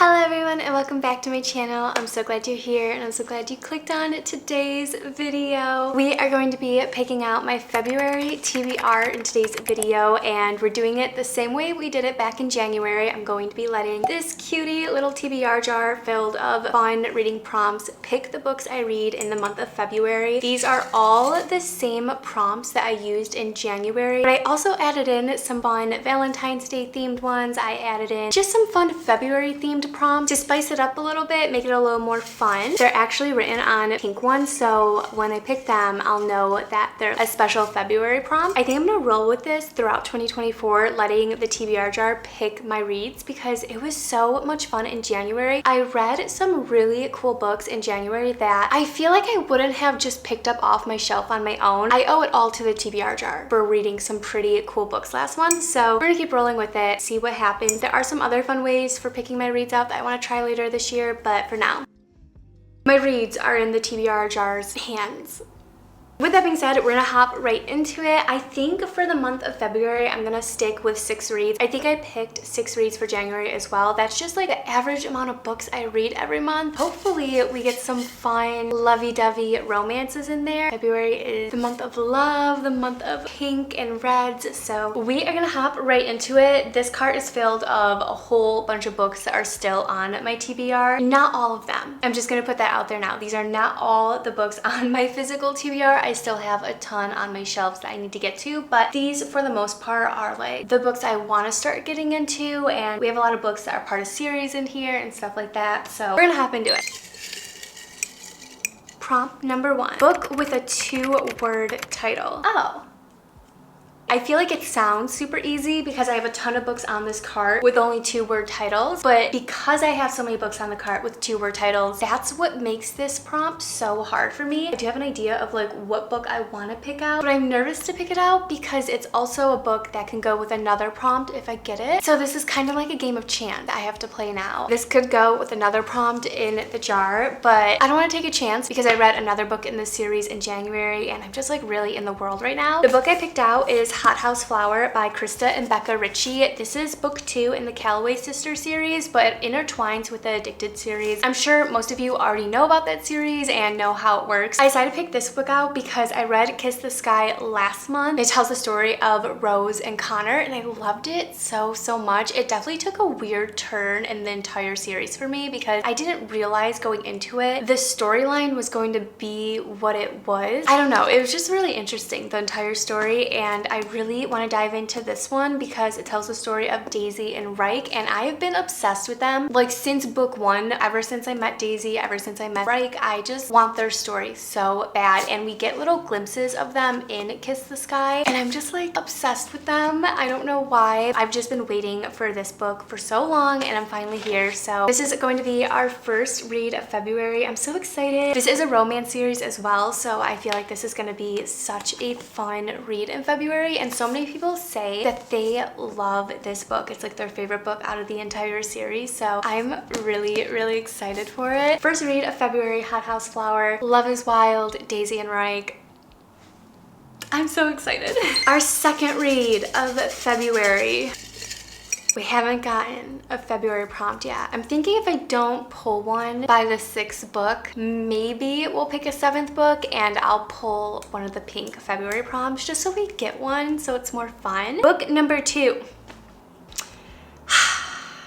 Hello everyone and welcome back to my channel. I'm so glad you're here and I'm so glad you clicked on today's video. We are going to be picking out my February TBR in today's video, and we're doing it the same way we did it back in January. I'm going to be letting this cutie little TBR jar filled of fun reading prompts pick the books I read in the month of February. These are all the same prompts that I used in January, but I also added in some fun Valentine's Day themed ones. I added in just some fun February themed prompts to spice it up a little bit, make it a little more fun. They're actually written on pink ones, so when I pick them, I'll know that they're a special February prompt. I think I'm gonna roll with this throughout 2024, letting the TBR jar pick my reads because it was so much fun in January. I read some really cool books in January that I feel like I wouldn't have just picked up off my shelf on my own. I owe it all to the TBR jar for reading some pretty cool books last month, so we're gonna keep rolling with it, see what happens. There are some other fun ways for picking my reads out that I want to try later this year, but for now, my reads are in the TBR jar's hands. With that being said, we're gonna hop right into it. I think for the month of February, I'm gonna stick with 6 reads. I think I picked 6 reads for January as well. That's just like the average amount of books I read every month. Hopefully we get some fun, lovey-dovey romances in there. February is the month of love, the month of pink and reds, so we are gonna hop right into it. This cart is filled of a whole bunch of books that are still on my TBR. Not all of them. I'm just gonna put that out there now. These are not all the books on my physical TBR. I still have a ton on my shelves that I need to get to, but these for the most part are like the books I want to start getting into, and we have a lot of books that are part of series in here and stuff like that, so we're gonna hop into it. Prompt number 1, book with a 2-word title. Oh. I feel like it sounds super easy because I have a ton of books on this cart with only 2-word titles, but because I have so many books on the cart with 2-word titles, that's what makes this prompt so hard for me. I do have an idea of like what book I want to pick out, but I'm nervous to pick it out because it's also a book that can go with another prompt if I get it. So this is kind of like a game of chance I have to play now. This could go with another prompt in the jar, but I don't want to take a chance because I read another book in this series in January and I'm just like really in the world right now. The book I picked out is Hot House Flower by Krista and Becca Ritchie. This is book 2 in the Calloway Sisters series, but it intertwines with the Addicted series. I'm sure most of you already know about that series and know how it works. I decided to pick this book out because I read Kiss the Sky last month. It tells the story of Rose and Connor and I loved it so much. It definitely took a weird turn in the entire series for me because I didn't realize going into it the storyline was going to be what it was. I don't know, it was just really interesting, the entire story, and I really want to dive into this one because it tells the story of Daisy and Reich, and I have been obsessed with them like since book 1. Ever since I met Daisy, ever since I met Reich, I just want their story so bad, and we get little glimpses of them in Kiss the Sky and I'm just like obsessed with them. I don't know why. I've just been waiting for this book for so long and I'm finally here. So this is going to be our first read of February. I'm so excited. This is a romance series as well, so I feel like this is going to be such a fun read in February, and so many people say that they love this book. It's like their favorite book out of the entire series, so I'm really excited for it. First read of February, Hot House Flower, Love is Wild, Daisy and Reich. I'm so excited. Our second read of February. We haven't gotten a February prompt yet. I'm thinking if I don't pull one by the 6th book, maybe we'll pick a 7th book and I'll pull one of the pink February prompts just so we get one so it's more fun. Book number 2.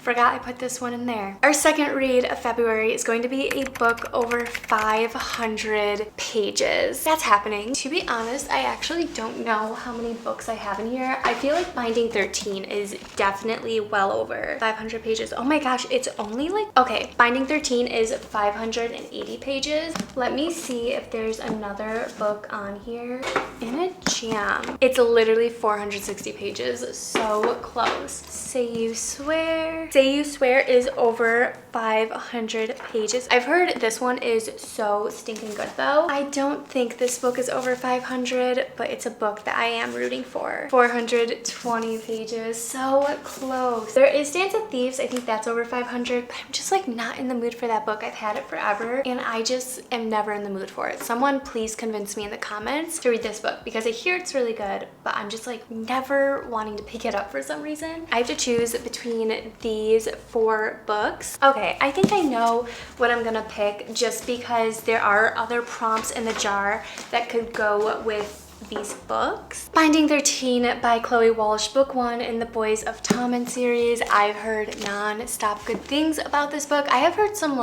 Forgot I put this one in there. Our second read of February is going to be a book over 500 pages. That's happening. To be honest, I actually don't know how many books I have in here. I feel like Binding 13 is definitely well over 500 pages. Oh my gosh, it's only like, okay, Binding 13 is 580 pages. Let me see if there's another book on here in a jam. It's literally 460 pages, so close. Say You Swear. Say You Swear is over 500 pages. I've heard this one is so stinking good though. I don't think this book is over 500, but it's a book that I am rooting for. 420 pages, so close. There is Dance of Thieves. I think that's over 500, but I'm just like not in the mood for that book. I've had it forever and I just am never in the mood for it. Someone please convince me in the comments to read this book because I hear it's really good, but I'm just like never wanting to pick it up for some reason. I have to choose between the these 4 books. Okay, I think I know what I'm gonna pick just because there are other prompts in the jar that could go with these books. Binding 13 by Chloe Walsh, book 1 in the Boys of Tommen series. I've heard non-stop good things about this book. I have heard some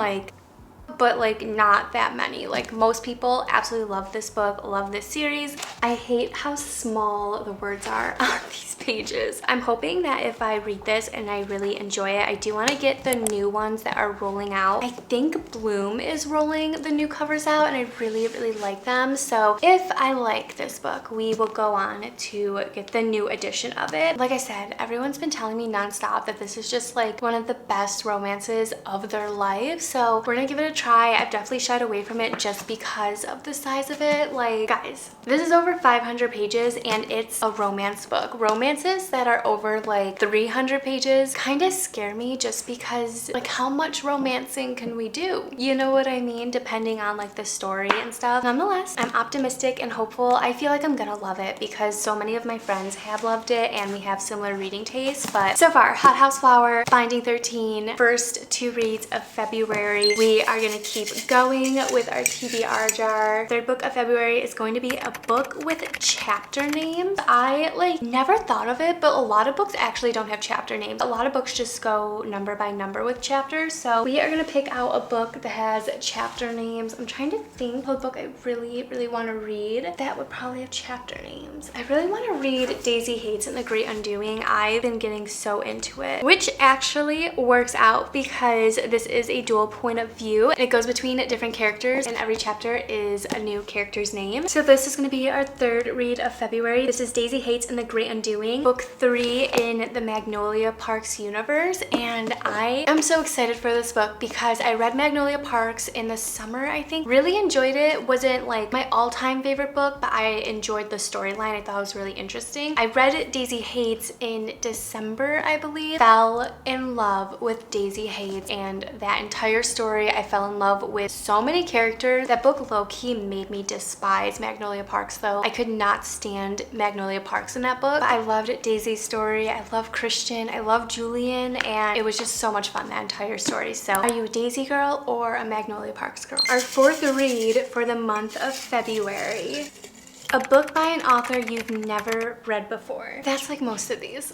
but like not that many. Like most people absolutely love this book, love this series. I hate how small the words are on these pages. I'm hoping that if I read this and I really enjoy it, I do want to get the new ones that are rolling out. I think Bloom is rolling the new covers out and I really like them. So if I like this book, we will go on to get the new edition of it. Like I said, everyone's been telling me nonstop that this is just like one of the best romances of their life. So we're gonna give it a try. I've definitely shied away from it just because of the size of it. Like, guys, this is over 500 pages and it's a romance book. Romances that are over like 300 pages kind of scare me just because like how much romancing can we do? You know what I mean? Depending on like the story and stuff. Nonetheless, I'm optimistic and hopeful. I feel like I'm gonna love it because so many of my friends have loved it and we have similar reading tastes. But so far, Hot House Flower, Binding 13, first 2 reads of February. We are gonna keep going with our TBR jar. Third book of February is going to be a book with chapter names. I like never thought of it, but a lot of books actually don't have chapter names. A lot of books just go number by number with chapters. So we are gonna pick out a book that has chapter names. I'm trying to think of a book I really want to read that would probably have chapter names. I really want to read Daisy Hates and the Great Undoing. I've been getting so into it, which actually works out because this is a dual point of view. It goes between different characters and every chapter is a new character's name. So this is going to be our 3rd read of February. This is Daisy Hates and the Great Undoing, book 3 in the Magnolia Parks universe, and I am so excited for this book because I read Magnolia Parks in the summer, I think. Really enjoyed it. Wasn't like my all-time favorite book, but I enjoyed the storyline. I thought it was really interesting. I read Daisy Hates in December, I believe. Fell in love with Daisy Hates and that entire story. I fell in love with so many characters. That book low-key made me despise Magnolia Parks though. I could not stand Magnolia Parks in that book. But I loved Daisy's story. I love Christian. I love Julian, and it was just so much fun, that entire story. So are you a Daisy girl or a Magnolia Parks girl? Our 4th read for the month of February. A book by an author you've never read before. That's like most of these.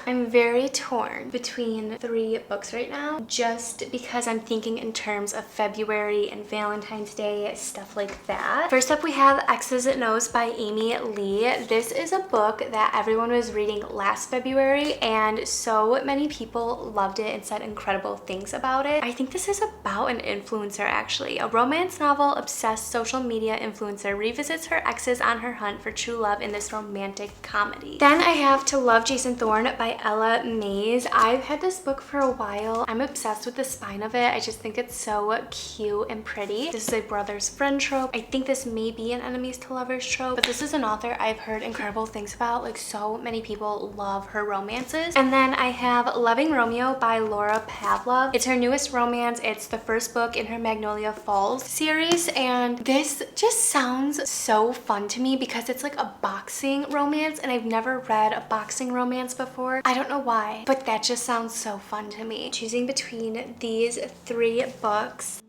I'm very torn between 3 books right now just because I'm thinking in terms of February and Valentine's Day, stuff like that. First up, we have X's It Knows by Amy Lee. This is a book that everyone was reading last February and so many people loved it and said incredible things about it. I think this is about an influencer actually. A romance novel obsessed social media influencer revisits her exes on her hunt for true love in this romantic comedy. Then I have To Love Jason Thorne by Ella Mays. I've had this book for a while. I'm obsessed with the spine of it. I just think it's so cute and pretty. This is a brother's friend trope. I think this may be an enemies to lovers trope, but this is an author I've heard incredible things about. Like so many people love her romances. And then I have Loving Romeo by Laura Pavlov. It's her newest romance. It's the first book in her Magnolia Falls series, and this just sounds so fun to me because it's like a boxing romance and I've never read a boxing romance before. I don't know why, but that just sounds so fun to me. Choosing between these 3 books.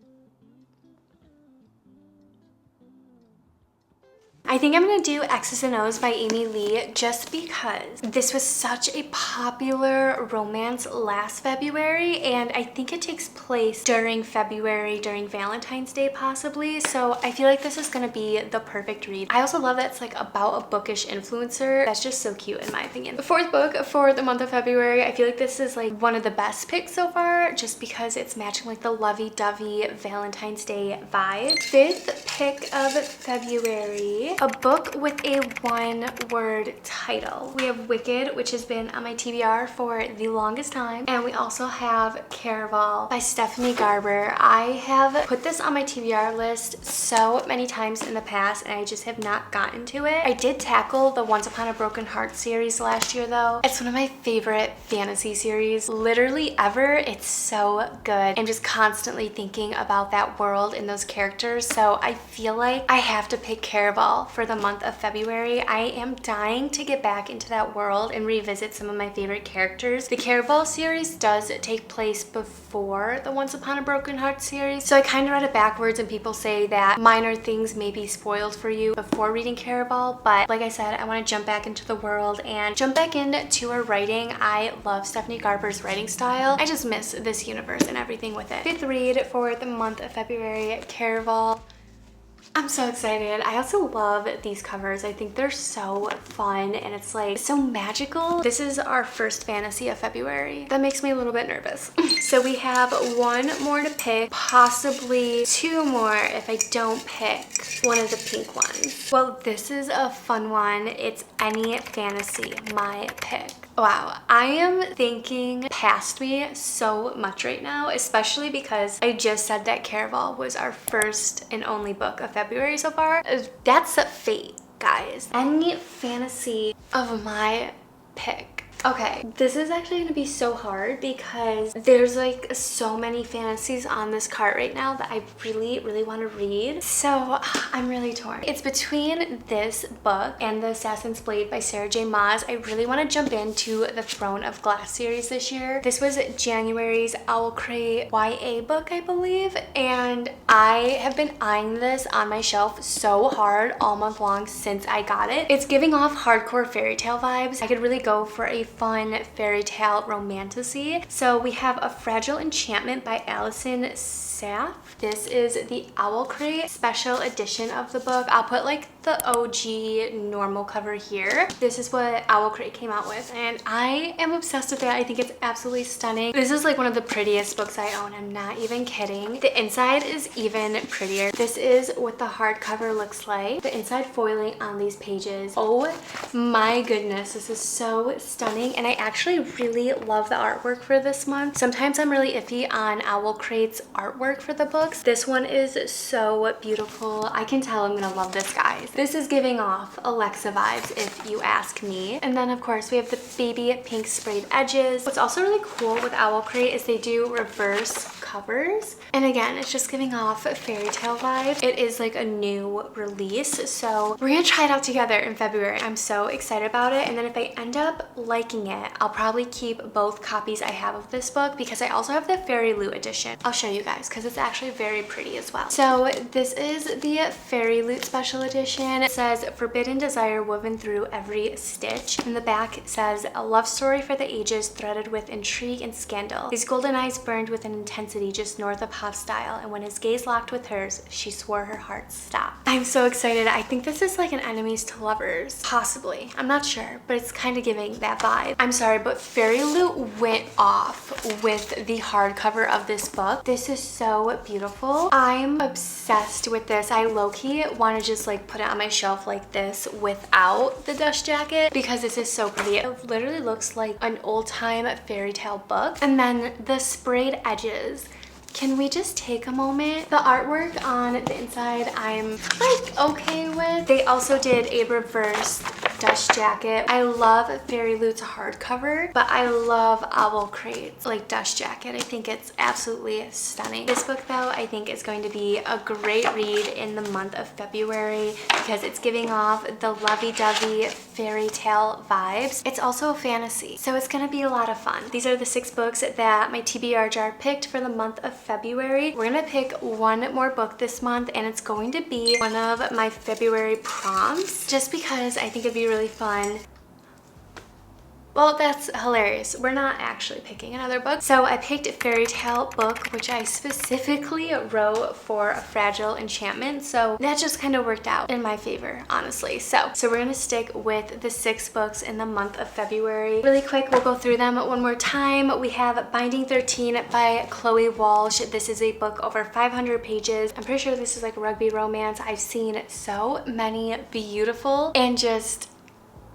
I think I'm gonna do X's and O's by Amy Lee just because this was such a popular romance last February and I think it takes place during February, during Valentine's Day possibly, so I feel like this is gonna be the perfect read. I also love that it's like about a bookish influencer. That's just so cute in my opinion. The 4th book for the month of February, I feel like this is like one of the best picks so far just because it's matching like the lovey-dovey Valentine's Day vibe. 5th pick of February, a book with a 1-word title. We have Wicked, which has been on my TBR for the longest time, and we also have Caraval by Stephanie Garber. I have put this on my TBR list so many times in the past and I just have not gotten to it. I did tackle the Once Upon a Broken Heart series last year though. It's one of my favorite fantasy series literally ever. It's so good. I'm just constantly thinking about that world and those characters, so I feel like I have to pick Caraval Caraval for the month of February. I am dying to get back into that world and revisit some of my favorite characters. The Caraval series does take place before the Once Upon a Broken Heart series, so I kind of read it backwards, and people say that minor things may be spoiled for you before reading Caraval, but like I said, I want to jump back into the world and jump back into her writing. I love Stephanie Garber's writing style. I just miss this universe and everything with it. Fifth read for the month of February, Caraval. I'm so excited. I also love these covers. I think they're so fun and it's like so magical. This is our first fantasy of February. That makes me a little bit nervous. So we have one more to pick, possibly two more if I don't pick one of the pink ones. Well, this is a fun one. It's Any Fantasy, my pick. Wow, I am thinking past me so much right now, especially because I just said that Caraval was our first and only book of February so far. That's a fate, guys. Any Fantasy of my pick. Okay, this is actually going to be so hard because there's like so many fantasies on this cart right now that I really want to read. So I'm really torn. It's between this book and The Assassin's Blade by Sarah J. Maas. I really want to jump into the Throne of Glass series this year. This was January's Owl Crate YA book, I believe, and I have been eyeing this on my shelf so hard all month long since I got it. It's giving off hardcore fairy tale vibes. I could really go for a fun fairy tale romantasy. So we have A Fragile Enchantment by Allison Saff. This is the Owl Crate special edition of the book. I'll put like the OG normal cover here. This is what Owl Crate came out with and I am obsessed with it. I think it's absolutely stunning. This is like one of the prettiest books I own. I'm not even kidding. The inside is even prettier. This is what the hardcover looks like. The inside foiling on these pages. Oh my goodness, this is so stunning and I actually really love the artwork for this month. Sometimes I'm really iffy on Owl Crate's artwork for the books. This one is so beautiful. I can tell I'm gonna love this, guys. This is giving off Alexa vibes if you ask me. And then of course we have the baby pink sprayed edges. What's also really cool with Owl Crate is they do reverse covers. And again, it's just giving off fairy tale vibes. It is like a new release. So we're gonna try it out together in February. I'm so excited about it. And then if I end up liking it, I'll probably keep both copies I have of this book because I also have the Fairy Loot edition. I'll show you guys because it's actually very pretty as well. So this is the Fairy Loot special edition. It says forbidden desire woven through every stitch. In the back it says a love story for the ages threaded with intrigue and scandal. His golden eyes burned with an intensity just north of hostile, and when his gaze locked with hers, she swore her heart stopped. I'm so excited. I think this is like an enemies to lovers, possibly. I'm not sure, but it's kind of giving that vibe. I'm sorry, but Fairy Loot went off with the hardcover of this book. This is so beautiful. I'm obsessed with this. I low-key want to just like put it on my shelf like this without the dust jacket because this is so pretty. It literally looks like an old-time fairy tale book. And then the sprayed edges. Can we just take a moment? The artwork on the inside I'm like okay with. They also did a reverse dust jacket. I love Fairy Loot's hardcover, but I love Owl Crate's like dust jacket. I think it's absolutely stunning. This book though, I think is going to be a great read in the month of February because it's giving off the lovey-dovey fairy tale vibes. It's also a fantasy, so it's gonna be a lot of fun. These are the 6 books that my TBR jar picked for the month of February. We're gonna pick one more book this month and it's going to be one of my February prompts just because I think it'd be really fun. Well, that's hilarious. We're not actually picking another book. So I picked a fairy tale book, which I specifically wrote for A Fragile Enchantment. So that just kind of worked out in my favor, honestly. So we're gonna stick with the 6 books in the month of February. Really quick, we'll go through them one more time. We have Binding 13 by Chloe Walsh. This is a book over 500 pages. I'm pretty sure this is like a rugby romance. I've seen so many beautiful and just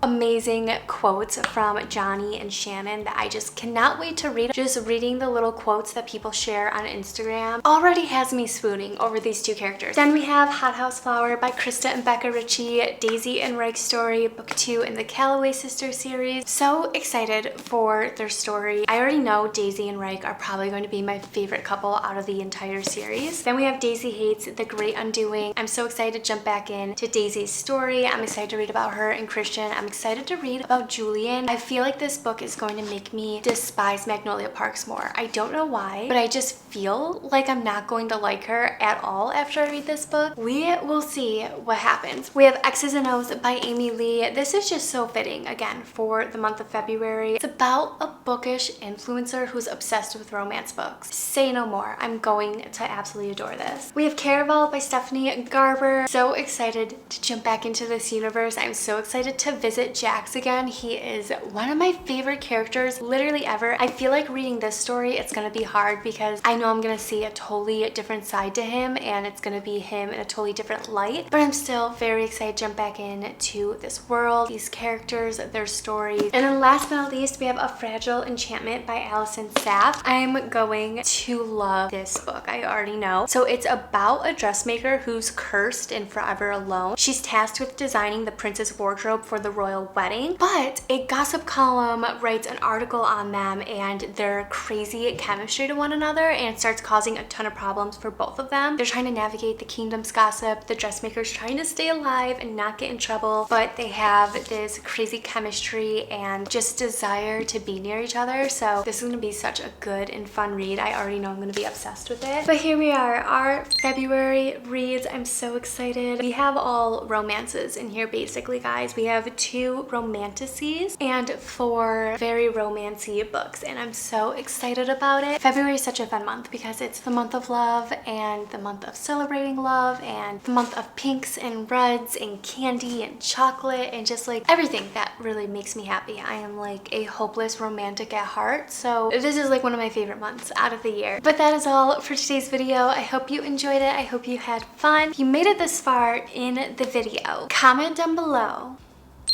amazing quotes from Johnny and Shannon that I just cannot wait to read. Just reading the little quotes that people share on Instagram already has me swooning over these two characters. Then we have Hot House Flower by Krista and Becca Ritchie, Daisy and Reich story, book 2 in the Calloway Sisters series. So excited for their story. I already know Daisy and Reich are probably going to be my favorite couple out of the entire series. Then we have Daisy Hates The Great Undoing. I'm so excited to jump back in to Daisy's story. I'm excited to read about her and Christian. I'm excited to read about Julian. I feel like this book is going to make me despise Magnolia Parks more. I don't know why, but I just feel like I'm not going to like her at all after I read this book. We will see what happens. We have X's and O's by Amy Lee. This is just so fitting, again, for the month of February. It's about a bookish influencer who's obsessed with romance books. Say no more. I'm going to absolutely adore this. We have Caraval by Stephanie Garber. So excited to jump back into this universe. I'm so excited to visit Jax again. He is one of my favorite characters literally ever. I feel like reading this story, it's gonna be hard because I know I'm gonna see a totally different side to him and it's gonna be him in a totally different light, but I'm still very excited to jump back into this world, these characters, their stories. And then last but not least, we have A Fragile Enchantment by Allison Saff. I'm going to love this book, I already know. So it's about a dressmaker who's cursed and forever alone. She's tasked with designing the prince's wardrobe for the royal wedding, but a gossip column writes an article on them and their crazy chemistry to one another, and it starts causing a ton of problems for both of them. They're trying to navigate the kingdom's gossip. The dressmaker's trying to stay alive and not get in trouble, but they have this crazy chemistry and just desire to be near each other. So this is going to be such a good and fun read. I already know I'm going to be obsessed with it. But here we are, our February reads. I'm so excited. We have all romances in here basically, guys. We have 2 romanticies and 4 very romancy books, and I'm so excited about it. February is such a fun month because it's the month of love and the month of celebrating love and the month of pinks and reds and candy and chocolate and just like everything that really makes me happy. I am like a hopeless romantic at heart, so this is like one of my favorite months out of the year. But that is all for today's video. I hope you enjoyed it. I hope you had fun. If you made it this far in the video, comment down below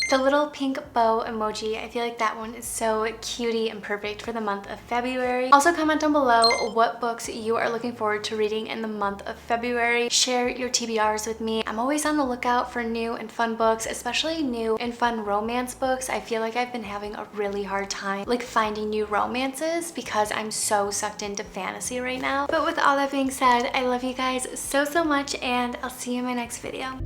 the little pink bow emoji. I feel like that one is so cutie and perfect for the month of February. Also comment down below what books you are looking forward to reading in the month of February. Share your TBRs with me. I'm always on the lookout for new and fun books, especially new and fun romance books. I feel like I've been having a really hard time like finding new romances because I'm so sucked into fantasy right now. But with all that being said, I love you guys so much and I'll see you in my next video.